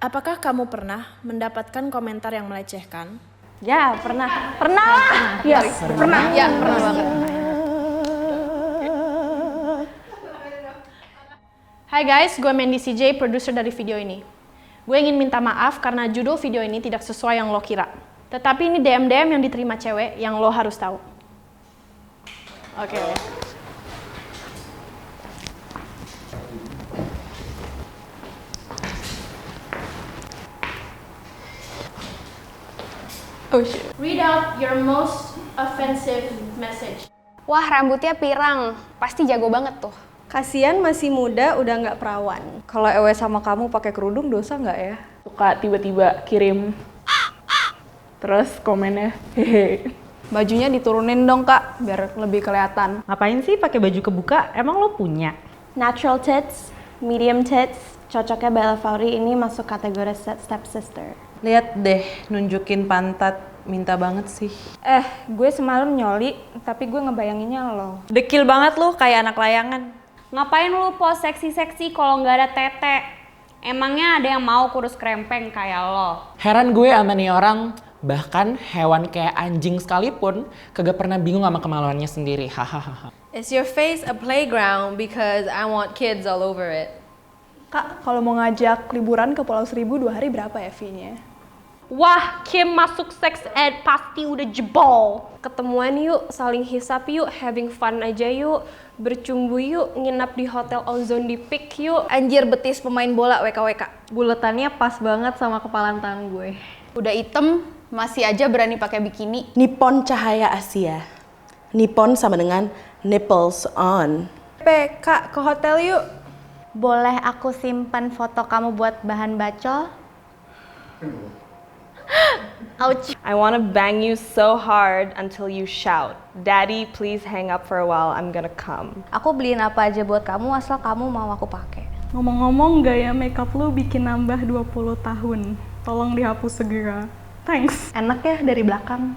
Apakah kamu pernah mendapatkan komentar yang melecehkan? Ya, pernah. Pernah lah. Yes, pernah. Ya, pernah banget. Hai guys, gue Mandy CJ, produser dari video ini. Gue ingin minta maaf karena judul video ini tidak sesuai yang lo kira. Tetapi ini DM-DM yang diterima cewek yang lo harus tahu. Oke. Oh shit. Read out your most offensive message. Wah, rambutnya pirang. Pasti jago banget tuh. Kasian masih muda udah nggak perawan. Kalau ewe sama kamu pakai kerudung dosa nggak ya? Suka tiba-tiba kirim terus komennya hehe. Bajunya diturunin dong kak, biar lebih kelihatan. Ngapain sih pakai baju kebuka? Emang lo punya? Natural tits, medium tits, cocoknya Bella Faury ini masuk kategori step sister. Lihat deh, nunjukin pantat, minta banget sih. Gue semalam nyoli, tapi gue ngebayanginnya lo. Dekil banget lo, kayak anak layangan. Ngapain lu pose seksi-seksi kalau nggak ada tete? Emangnya ada yang mau kurus krempeng kayak lo? Heran gue sama nih orang, bahkan hewan kayak anjing sekalipun kagak pernah bingung sama kemaluannya sendiri. Hahaha. Is your face a playground because I want kids all over it? Kak, kalau mau ngajak liburan ke Pulau Seribu 2 hari berapa ya fee-nya? Wah, Kim masuk sex ed pasti udah jebol. Ketemuan yuk, saling hisap yuk, having fun aja yuk, bercumbu yuk, nginap di hotel ozone di Peak yuk. Anjir betis pemain bola WKWK. Buletannya pas banget sama kepalan tangan gue. Udah item, masih aja berani pakai bikini. Nippon Cahaya Asia. Nippon sama dengan nipples on. Kak, ke hotel yuk. Boleh aku simpan foto kamu buat bahan bacol? Ouch. I wanna bang you so hard until you shout, "Daddy, please hang up for a while, I'm gonna come." Aku beliin apa aja buat kamu asal kamu mau aku pakai. Ngomong-ngomong, gaya makeup lu bikin nambah 20 tahun. Tolong dihapus segera. Thanks. Enak ya dari belakang.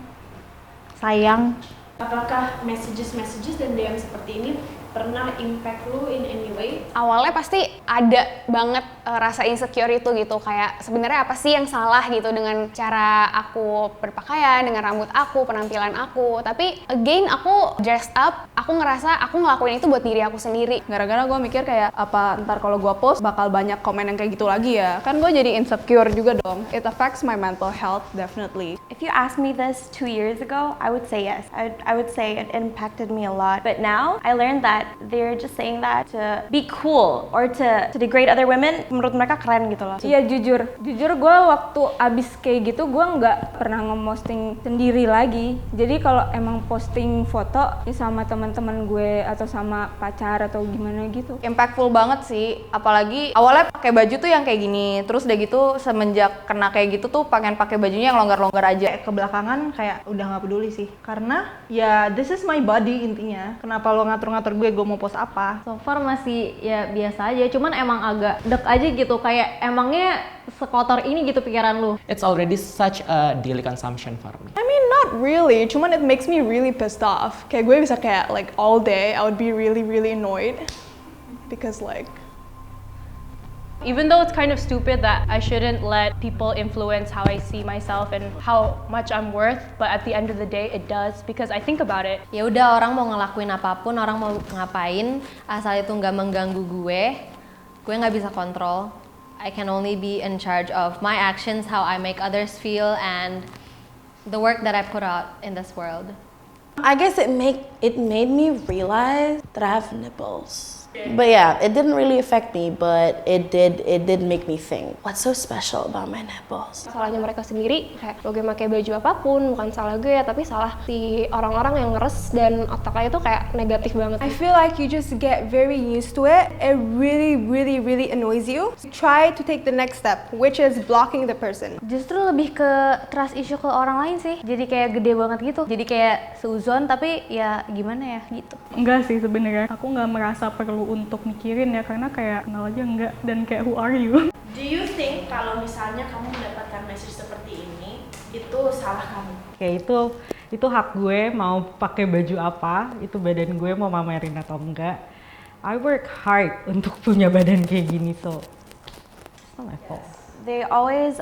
Sayang. Apakah messages dan DM seperti ini pernah impact lu in any way? Awalnya pasti ada banget rasa insecure itu gitu, kayak sebenarnya apa sih yang salah gitu dengan cara aku berpakaian, dengan rambut aku, penampilan aku. Tapi again aku dressed up, aku ngerasa aku ngelakuin itu buat diri aku sendiri. Gara-gara gue mikir kayak apa ntar kalau gue post bakal banyak komen yang kayak gitu lagi ya. Kan gue jadi insecure juga dong. It affects my mental health definitely. If you asked me this 2 years ago, I would say yes. I would say it impacted me a lot. But now I learned that they're just saying that to be cool or to degrade other women. Menurut mereka keren gitu loh. Iya jujur gue waktu abis kayak gitu gue nggak pernah nge-posting sendiri lagi. Jadi kalau emang posting foto sama teman-teman gue atau sama pacar atau gimana gitu, impactful banget sih. Apalagi awalnya pakai baju tuh yang kayak gini, terus udah gitu semenjak kena kayak gitu tuh pengen pakai bajunya yang longgar-longgar aja. Kebelakangan kayak udah nggak peduli sih, karena ya this is my body intinya. Kenapa lo ngatur-ngatur gue mau post apa? So far masih ya biasa aja, cuman emang agak deg aja gitu, kayak emangnya sekotor ini gitu pikiran lu. It's already such a daily consumption for me. I mean not really, cuman it makes me really pissed off. Kayak gue bisa kayak like all day I would be really annoyed because like Even though it's kind of stupid that I shouldn't let people influence how I see myself and how much I'm worth, but at the end of the day it does because I think about it. Ya udah, orang mau ngelakuin apapun, orang mau ngapain, asal itu nggak mengganggu gue nggak bisa kontrol. I can only be in charge of my actions, how I make others feel, and the work that I put out in this world. I guess it made me realize that I have nipples. But yeah, it didn't really affect me, but it did make me think, what's so special about my nipples? Salahnya mereka sendiri, kayak lo gue pakai baju apapun, bukan salah gue, tapi salah si orang-orang yang ngeres dan otaknya itu kayak negatif banget. I feel like you just get very used to it. It really annoys you. Try to take the next step, which is blocking the person. Justru lebih ke trust issue ke orang lain sih, jadi kayak gede banget gitu, jadi kayak seuzon tapi ya gimana ya gitu. Enggak sih sebenarnya, aku nggak merasa perlu untuk mikirin ya, karena kayak kenal aja enggak, dan kayak who are you? Do you think kalau misalnya kamu mendapatkan message seperti ini, itu salah kamu? Kayak itu hak gue mau pakai baju apa, itu badan gue mau mamerin atau enggak. I work hard untuk punya badan kayak gini, so it's not my fault. They always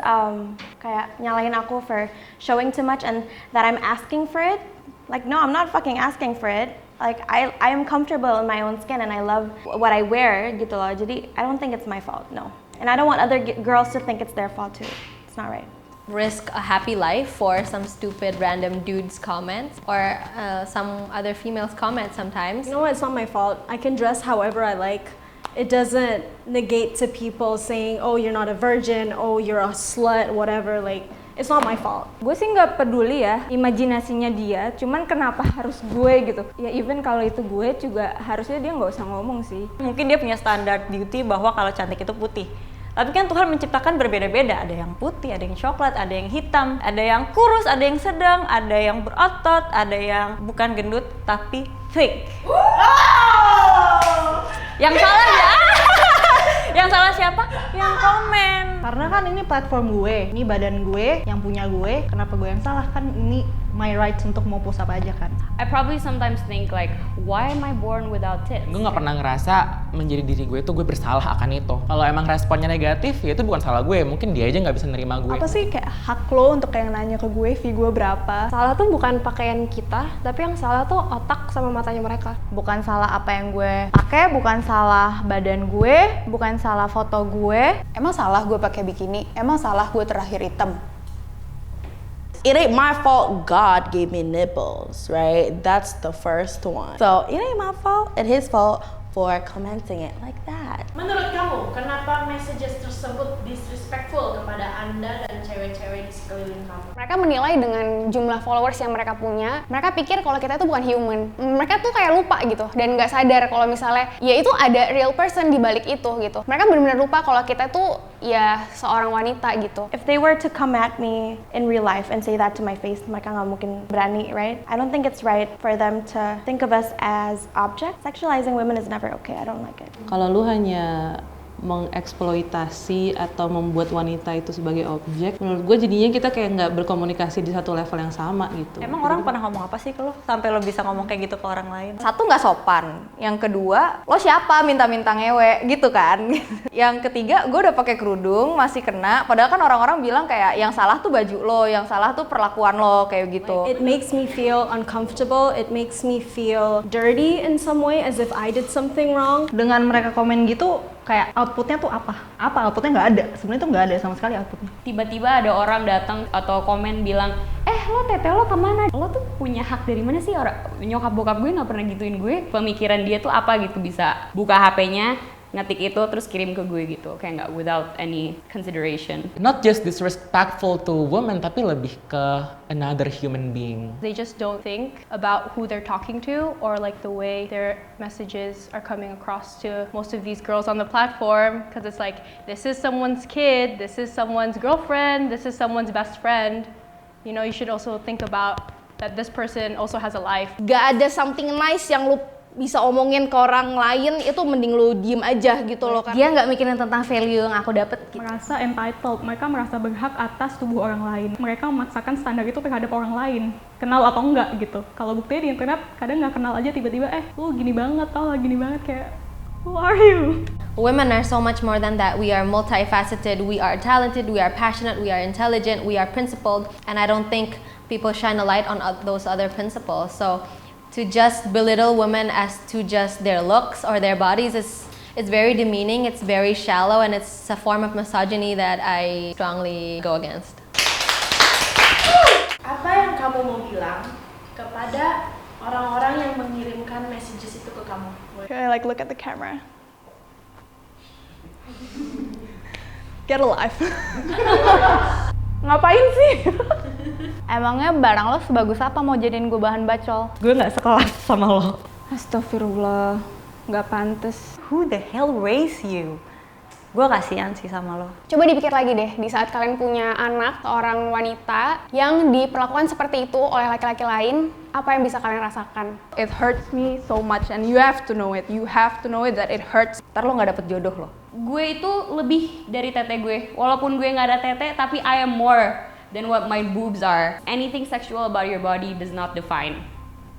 kayak nyalahin aku for showing too much and that I'm asking for it. Like, no, I'm not fucking asking for it. Like, I am comfortable in my own skin and I love what I wear gitu loh. Jadi, I don't think it's my fault, no. And I don't want other girls to think it's their fault too. It's not right. Risk a happy life for some stupid random dude's comments or some other female's comments sometimes. You know what? It's not my fault. I can dress however I like. It doesn't negate to people saying, oh, you're not a virgin, oh, you're a slut, whatever. Like, it's not my fault. Gue sih nggak peduli ya imajinasinya dia, cuman kenapa harus gue gitu? Ya even kalau itu gue juga harusnya dia nggak usah ngomong sih. Mungkin dia punya standar beauty bahwa kalau cantik itu putih. Tapi kan Tuhan menciptakan berbeda-beda. Ada yang putih, ada yang coklat, ada yang hitam, ada yang kurus, ada yang sedang, ada yang berotot, ada yang bukan gendut tapi thick. Yang salah ya? Yang salah siapa? Yang komen. Karena kan ini platform gue, ini badan gue, yang punya gue, kenapa gue yang salah? Kan ini my rights untuk mau post apa aja kan. I probably sometimes think like, why am I born without tits? Gue nggak pernah ngerasa menjadi diri gue itu gue bersalah akan itu. Kalau emang responnya negatif, ya itu bukan salah gue. Mungkin dia aja nggak bisa nerima gue. Apa sih kayak hak lo untuk kayak nanya ke gue fee gue berapa? Salah tuh bukan pakaian kita, tapi yang salah tuh otak sama matanya mereka. Bukan salah apa yang gue pakai, bukan salah badan gue, bukan salah foto gue. Emang salah gue pakai bikini? Emang salah gue terakhir hitam? It ain't my fault God gave me nipples, right? That's the first one. So it ain't my fault and his fault for commenting it like that. Menurut kamu, kenapa messages tersebut disrespectful kepada Anda dan cewek-cewek di sekeliling kamu? Mereka menilai dengan jumlah followers yang mereka punya, mereka pikir kalau kita itu bukan human. Mereka tuh kayak lupa gitu, dan nggak sadar kalau misalnya ya itu ada real person di balik itu gitu. Mereka benar-benar lupa kalau kita tuh ya seorang wanita gitu. If they were to come at me in real life and say that to my face, mereka nggak mungkin berani, right? I don't think it's right for them to think of us as objects. Sexualizing women is never okay. I don't like it. Kalau lu hanya mengeksploitasi atau membuat wanita itu sebagai objek, menurut gue jadinya kita kayak nggak berkomunikasi di satu level yang sama gitu. Emang orang pernah ngomong apa sih ke lo sampai lo bisa ngomong kayak gitu ke orang lain? Satu, nggak sopan. Yang kedua, lo siapa minta-minta ngewe gitu kan. Yang ketiga, gue udah pakai kerudung masih kena, padahal kan orang-orang bilang kayak yang salah tuh baju lo, yang salah tuh perlakuan lo kayak gitu. It makes me feel uncomfortable, it makes me feel dirty in some way as if I did something wrong. Dengan mereka komen gitu, kayak outputnya tuh apa? Apa outputnya nggak ada? Sebenarnya tuh nggak ada sama sekali outputnya. Tiba-tiba ada orang datang atau komen bilang, lo tete lo kemana? Lo tuh punya hak dari mana sih? Orang nyokap bokap gue nggak pernah gituin gue. Pemikiran dia tuh apa gitu, bisa buka HP-nya, ngetik itu terus kirim ke gue gitu, kayak nggak without any consideration. Not just disrespectful to women, tapi lebih ke another human being. They just don't think about who they're talking to or like the way their messages are coming across to most of these girls on the platform, because it's like, this is someone's kid, this is someone's girlfriend, this is someone's best friend. You know, you should also think about that this person also has a life. Gak ada something nice yang lu bisa omongin ke orang lain, itu mending lu diem aja gitu loh kan. Dia nggak mikirin tentang value yang aku dapet gitu. Merasa entitled, mereka merasa berhak atas tubuh orang lain. Mereka memaksakan standar itu terhadap orang lain, kenal atau enggak gitu. Kalau buktinya di internet kadang nggak kenal aja tiba-tiba lu gini banget, gini banget, kayak who are you? Women are so much more than that. We are multifaceted, we are talented, we are passionate, we are intelligent, we are principled, and I don't think people shine a light on those other principles. So to just belittle women as to just their looks or their bodies it's very demeaning, it's very shallow, and it's a form of misogyny that I strongly go against. Apa yang kamu mau bilang kepada orang-orang yang mengirimkan messages itu ke kamu? Can I like look at the camera? Get alive. Ngapain sih? Emangnya barang lo sebagus apa mau jadiin gue bahan bacol? Gue nggak sekelas sama lo. Astagfirullah, nggak pantes. Who the hell raised you? Gue kasihan sih sama lo. Coba dipikir lagi deh, di saat kalian punya anak, seorang wanita yang diperlakukan seperti itu oleh laki-laki lain, apa yang bisa kalian rasakan? It hurts me so much and you have to know it. You have to know it that it hurts. Ntar lo nggak dapet jodoh lo. Gue itu lebih dari tete gue. Walaupun gue nggak ada tete, tapi I am more than what my boobs are. Anything sexual about your body does not define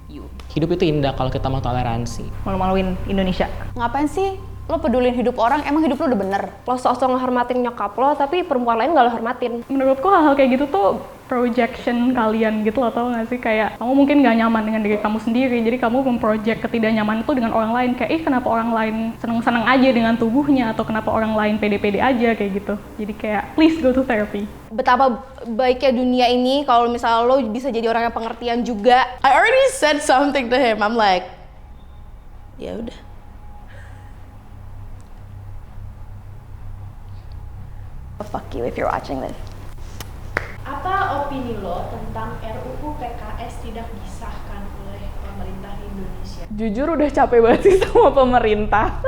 you. Hidup itu indah kalau kita mau toleransi. Malu-maluin Indonesia. Ngapain sih lo pedulin hidup orang, emang hidup lo udah bener. Lo sok-sok ngehormatin nyokap lo, tapi perempuan lain gak lo hormatin. Menurutku hal-hal kayak gitu tuh projection kalian gitu loh, tau gak sih? Kayak kamu mungkin gak nyaman dengan diri kamu sendiri, jadi kamu memproject ketidaknyaman itu dengan orang lain. Kayak kenapa orang lain seneng-seneng aja dengan tubuhnya, atau kenapa orang lain pede-pede aja kayak gitu. Jadi kayak please go to therapy. Betapa baiknya dunia ini kalau misalnya lo bisa jadi orang yang pengertian juga. I already said something to him. I'm like, ya udah. Fuck you if you're watching this. Apa opini lo tentang RUU PKS tidak disahkan oleh pemerintah Indonesia? Jujur udah capek banget sih sama pemerintah.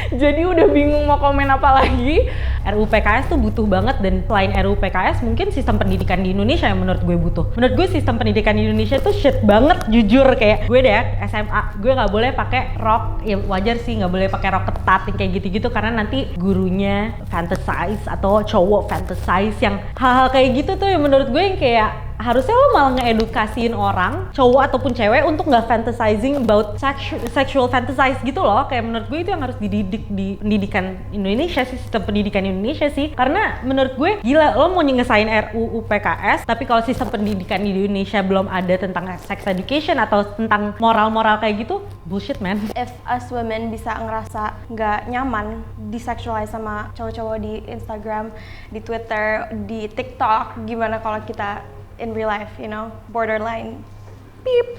Jadi udah bingung mau komen apa lagi. RUU PKS tuh butuh banget, dan selain RUU PKS mungkin sistem pendidikan di Indonesia yang menurut gue butuh. Menurut gue sistem pendidikan di Indonesia tuh shit banget, jujur. Kayak gue deh SMA, gue nggak boleh pakai rok, ya wajar sih nggak boleh pakai rok ketat yang kayak gitu-gitu karena nanti gurunya fantasize atau cowok fantasize yang hal-hal kayak gitu tuh yang menurut gue yang kayak harusnya lo malah ngeedukasiin orang, cowok ataupun cewek, untuk nggak fantasizing about sexual fantasize gitu loh. Kayak menurut gue itu yang harus dididik di pendidikan Indonesia sih, sistem pendidikan Indonesia sih. Karena menurut gue gila, lo mau ngesain RUU PKS, tapi kalau sistem pendidikan di Indonesia belum ada tentang sex education atau tentang moral-moral kayak gitu, bullshit man. If us women bisa ngerasa nggak nyaman disexualize sama cowok-cowok di Instagram, di Twitter, di TikTok, gimana kalau kita in real life, you know, borderline. Beep.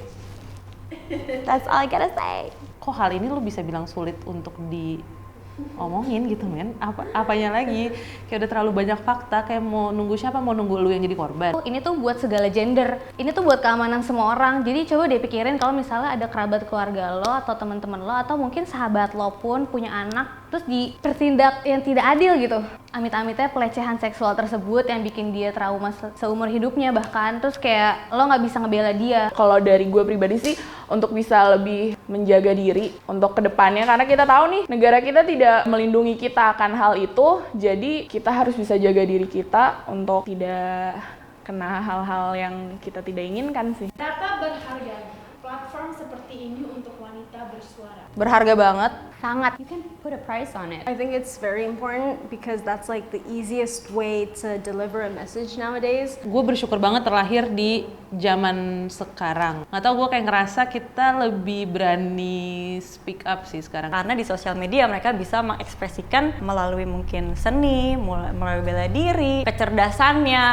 That's all I gotta say. Kok hal ini lu bisa bilang sulit untuk diomongin gitu men? Apanya lagi? Kayak udah terlalu banyak fakta, kayak mau nunggu siapa? Mau nunggu lu yang jadi korban? Ini tuh buat segala gender, ini tuh buat keamanan semua orang. Jadi coba deh pikirin kalau misalnya ada kerabat keluarga lo atau teman-teman lo atau mungkin sahabat lo pun punya anak terus dipertindak yang tidak adil gitu. Amit-amitnya pelecehan seksual tersebut yang bikin dia trauma seumur hidupnya bahkan, terus kayak lo nggak bisa ngebela dia. Kalau dari gue pribadi sih, untuk bisa lebih menjaga diri untuk kedepannya, karena kita tahu nih negara kita tidak melindungi kita akan hal itu, jadi kita harus bisa jaga diri kita untuk tidak kena hal-hal yang kita tidak inginkan sih. Berapa berharga platform seperti ini untuk wanita bersuara? Berharga banget. Sangat. You can put a price on it. I think it's very important because that's like the easiest way to deliver a message nowadays. Gue bersyukur banget terlahir di zaman sekarang. Nggak tau, gue kayak ngerasa kita lebih berani speak up sih sekarang. Karena di sosial media mereka bisa mengekspresikan melalui mungkin seni, melalui bela diri, kecerdasannya,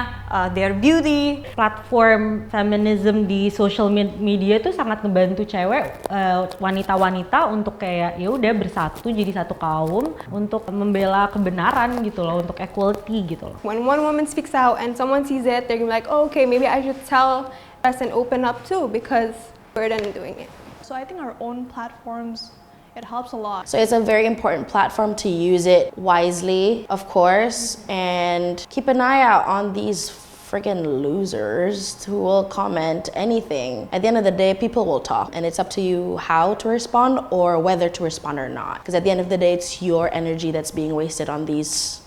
their beauty. Platform feminism di social media itu sangat ngebantu cewek, wanita-wanita untuk kayak ya udah bersatu jadi satu kaum untuk membela kebenaran gitu loh, untuk equality gitu loh. When one woman speaks out and someone sees it, they're gonna be like, oh, okay, maybe I should tell us and open up too because we're done doing it. So I think our own platforms, it helps a lot. So it's a very important platform to use it wisely, of course, and keep an eye out on these friggin' losers who will comment anything. At the end of the day, people will talk, and it's up to you how to respond or whether to respond or not. Because at the end of the day, it's your energy that's being wasted on these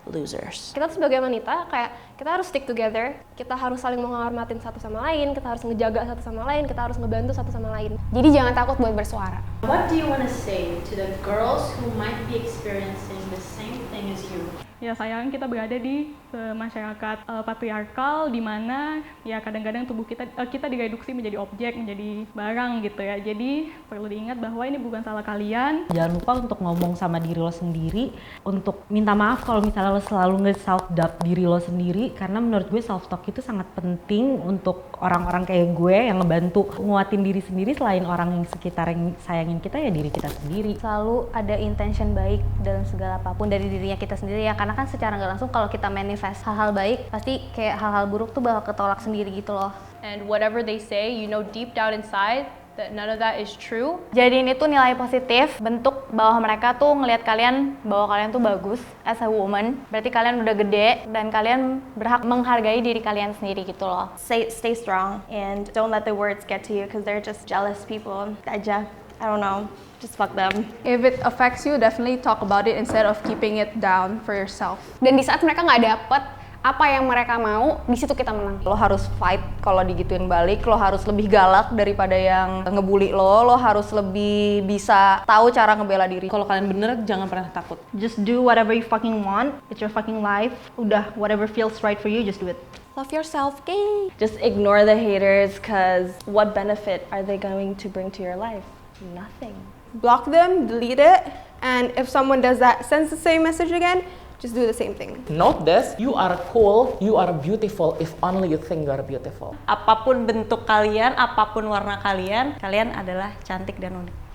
losers. Kita tuh sebagai wanita kayak kita harus stick together, kita harus saling menghormatin satu sama lain, kita harus ngejaga satu sama lain, kita harus ngebantu satu sama lain. Jadi jangan takut buat bersuara. What do you want to say to the girls who might be experiencing the same thing as you? Ya sayang kita berada di masyarakat patriarkal di mana ya kadang-kadang tubuh kita direduksi menjadi objek, menjadi barang gitu ya. Jadi perlu diingat bahwa ini bukan salah kalian. Jangan lupa untuk ngomong sama diri lo sendiri, untuk minta maaf kalau misalnya lo selalu nge-self-doubt diri lo sendiri, karena menurut gue self-talk itu sangat penting untuk orang-orang kayak gue yang ngebantu nguatin diri sendiri. Selain orang yang sekitar yang sayangin kita, ya diri kita sendiri. Selalu ada intention baik dalam segala apapun dari dirinya kita sendiri ya, karena kan secara nggak langsung kalau kita manifest hal-hal baik pasti kayak hal-hal buruk tuh bakal ketolak sendiri gitu loh. And whatever they say, you know deep down inside that none of that is true. Jadi ini tuh nilai positif, bentuk bahwa mereka tuh ngelihat kalian bahwa kalian tuh bagus as a woman. Berarti kalian udah gede dan kalian berhak menghargai diri kalian sendiri gitu loh. Stay strong and don't let the words get to you because they're just jealous people aja. I don't know. Just fuck them. If it affects you, definitely talk about it instead of keeping it down for yourself. Dan di saat mereka nggak dapet apa yang mereka mau, di situ kita menang. Lo harus fight kalau digituin balik, lo harus lebih galak daripada yang ngebully lo harus lebih bisa tahu cara ngebela diri. Kalau kalian bener, jangan pernah takut. Just do whatever you fucking want. It's your fucking life. Udah, whatever feels right for you, just do it. Love yourself, gay. Just ignore the haters, because what benefit are they going to bring to your life? Nothing. Block them, delete it, and if someone does that, sends the same message again, just do the same thing. Note this, you are cool, you are beautiful if only you think you are beautiful. Apapun bentuk kalian, apapun warna kalian, kalian adalah cantik dan unik.